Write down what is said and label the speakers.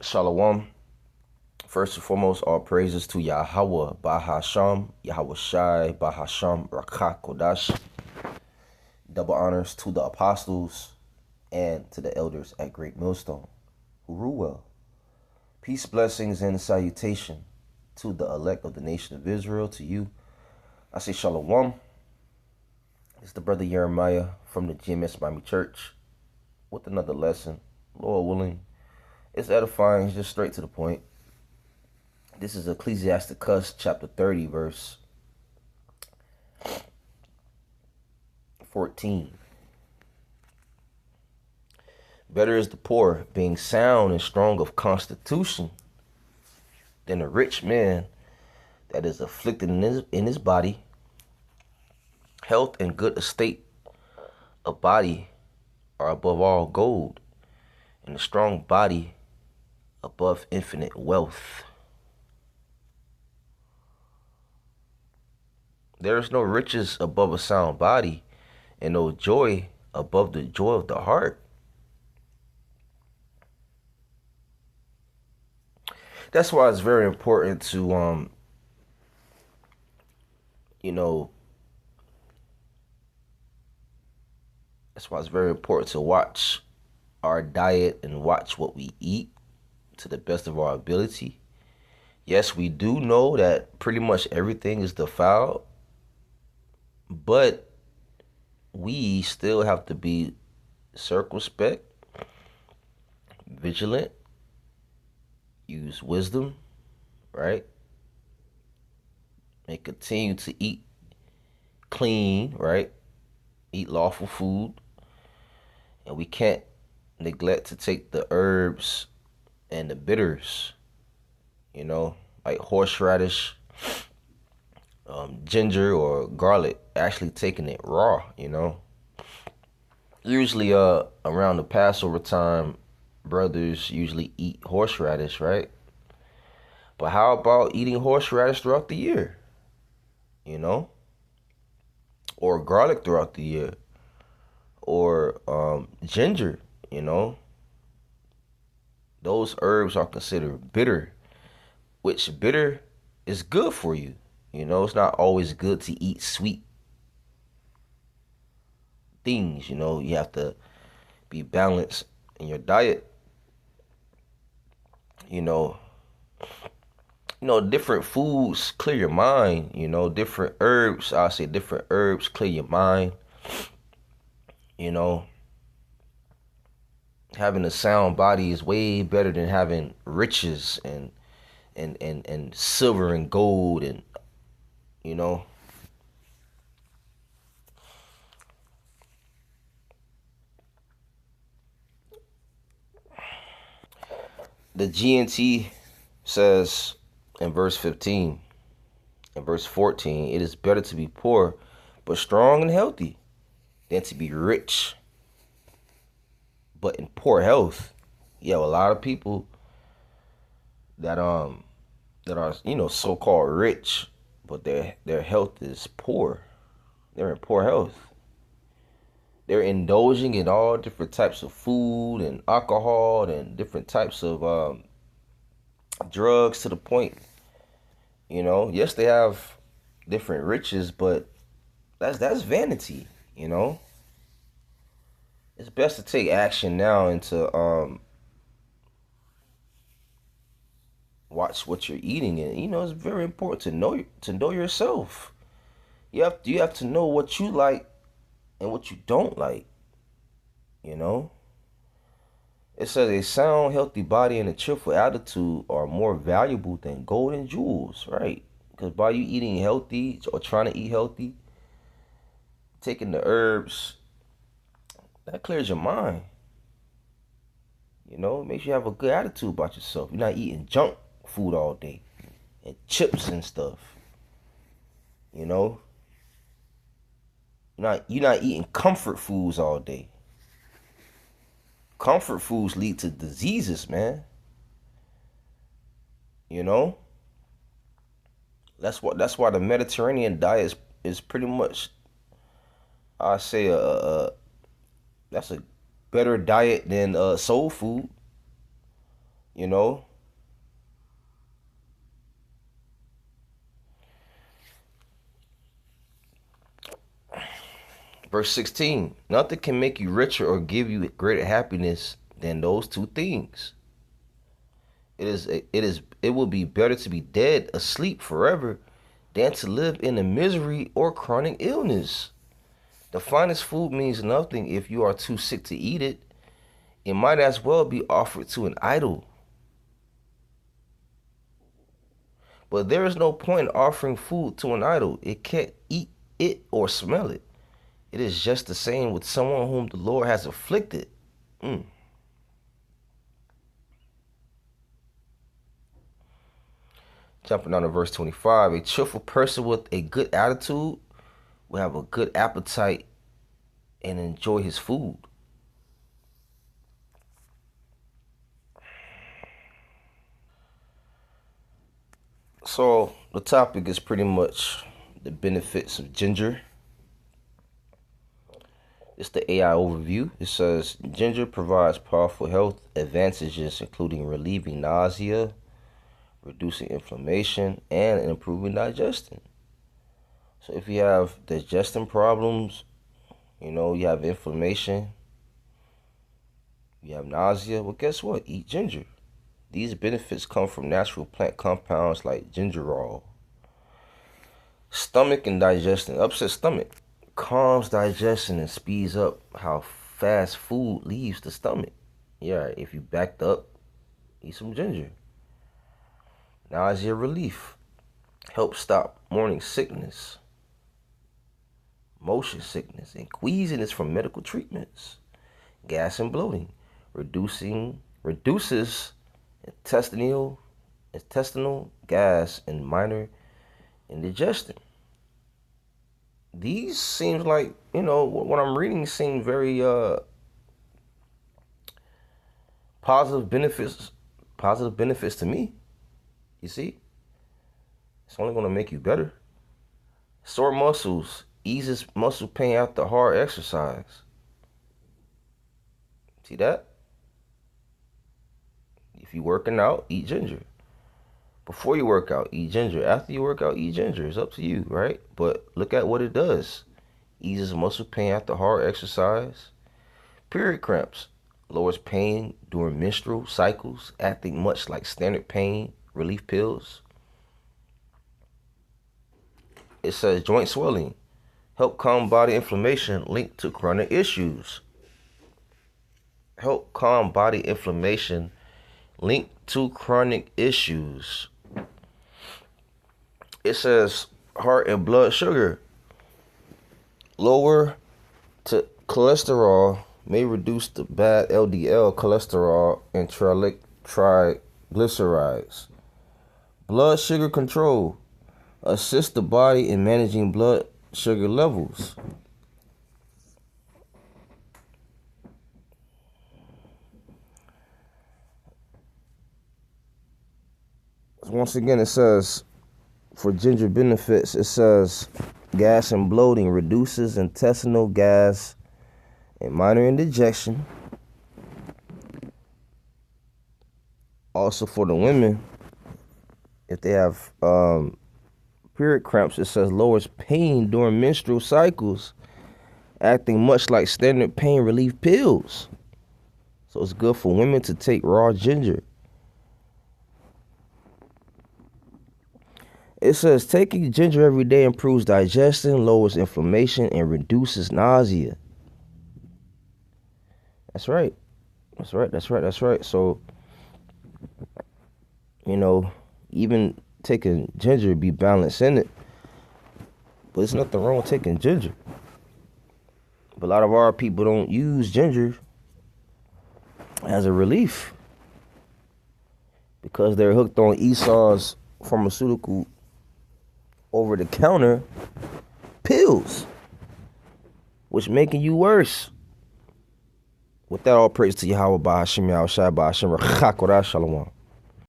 Speaker 1: Shalom. First and foremost, all praises to Yahweh Bahasham, Yahweh Shai Bahasham Rakak Kodash. Double honors to the apostles and to the elders at Great Millstone who rule well. Peace, blessings, and salutation to the elect of the nation of Israel, to you. I say Shalom. It's the brother Jeremiah from the GMS Miami Church with another lesson. Lord willing, it's edifying, it's just straight to the point. This is Ecclesiasticus chapter 30, verse 14. Better is the poor being sound and strong of constitution than a rich man that is afflicted in his body. Health and good estate of body are above all gold, and a strong body above infinite wealth. There is no riches above a sound body, and no joy above the joy of the heart. That's why it's very important to that's why it's very important to watch our diet and watch what we eat to the best of our ability. Yes, we do know that pretty much everything is defiled, but we still have to be circumspect, vigilant, use wisdom, right? And continue to eat clean, right? Eat lawful food. And we can't neglect to take the herbs and the bitters, like horseradish, ginger or garlic, actually taking it raw, Usually around the Passover time, brothers usually eat horseradish, right? But how about eating horseradish throughout the year? Or garlic throughout the year, or ginger, Those herbs are considered bitter, which bitter is good for you. It's not always good to eat sweet things, You have to be balanced in your diet. Different foods clear your mind, different herbs, I say different herbs clear your mind. Having a sound body is way better than having riches and silver and gold and the GNT says in verse 15 and verse 14, it is better to be poor but strong and healthy than to be rich but in poor health. You have a lot of people that are so-called rich, but their health is poor. They're in poor health. They're indulging in all different types of food and alcohol and different types of drugs to the point, Yes, they have different riches, but that's vanity, It's best to take action now and to watch what you're eating, and it's very important to know yourself. You have to know what you like and what you don't like. It says a sound, healthy body and a cheerful attitude are more valuable than gold and jewels, right? Because by you eating healthy or trying to eat healthy, taking the herbs, that clears your mind. It makes you have a good attitude about yourself. You're not eating junk food all day and chips and stuff. You're not eating comfort foods all day. Comfort foods lead to diseases, man. That's why the Mediterranean diet is pretty much, I say, that's a better diet than soul food. You know? Verse 16, nothing can make you richer or give you greater happiness than those two things. It will be better to be dead asleep forever than to live in a misery or chronic illness. The finest food means nothing if you are too sick to eat it. It might as well be offered to an idol. But there is no point in offering food to an idol. It can't eat it or smell it. It is just the same with someone whom the Lord has afflicted. Jumping down to verse 25, a cheerful person with a good attitude will have a good appetite and enjoy his food. So the topic is pretty much the benefits of ginger. It's the AI overview. It says ginger provides powerful health advantages, including relieving nausea, reducing inflammation, and improving digestion. So if you have digestion problems, you have inflammation, you have nausea, well, guess what? Eat ginger. These benefits come from natural plant compounds like gingerol. Stomach and digestion. Upset stomach calms digestion and speeds up how fast food leaves the stomach. Yeah, if you backed up, eat some ginger. Nausea relief. Helps stop morning sickness, motion sickness, and queasiness from medical treatments. Gas and bloating. Reduces intestinal gas and minor indigestion. These seems like, what I'm reading seems very positive benefits to me. You see? It's only going to make you better. Sore muscles eases muscle pain after hard exercise. See that? If you're working out, eat ginger. Before you work out, eat ginger. After you work out, eat ginger. It's up to you, right? But look at what it does. Eases muscle pain after hard exercise. Period cramps. Lowers pain during menstrual cycles, acting much like standard pain relief pills. It says joint swelling. Help calm body inflammation linked to chronic issues. Help calm body inflammation linked to chronic issues. It says heart and blood sugar. Lower to cholesterol may reduce the bad LDL cholesterol and triglycerides. Blood sugar control. Assist the body in managing blood sugar levels. Once again, it says for ginger benefits, it says gas and bloating, reduces intestinal gas and minor indigestion. Also for the women, if they have period cramps, it says lowers pain during menstrual cycles, acting much like standard pain relief pills. So it's good for women to take raw ginger. It says taking ginger every day improves digestion, lowers inflammation, and reduces nausea. That's right. So, even taking ginger, be balanced in it. But there's nothing wrong with taking ginger. But a lot of our people don't use ginger as a relief because they're hooked on Esau's pharmaceutical over-the-counter pills, which making you worse. With that, all praise to Yahweh, Ba'ashem, Yahushua, Ba'ashem, Shalom.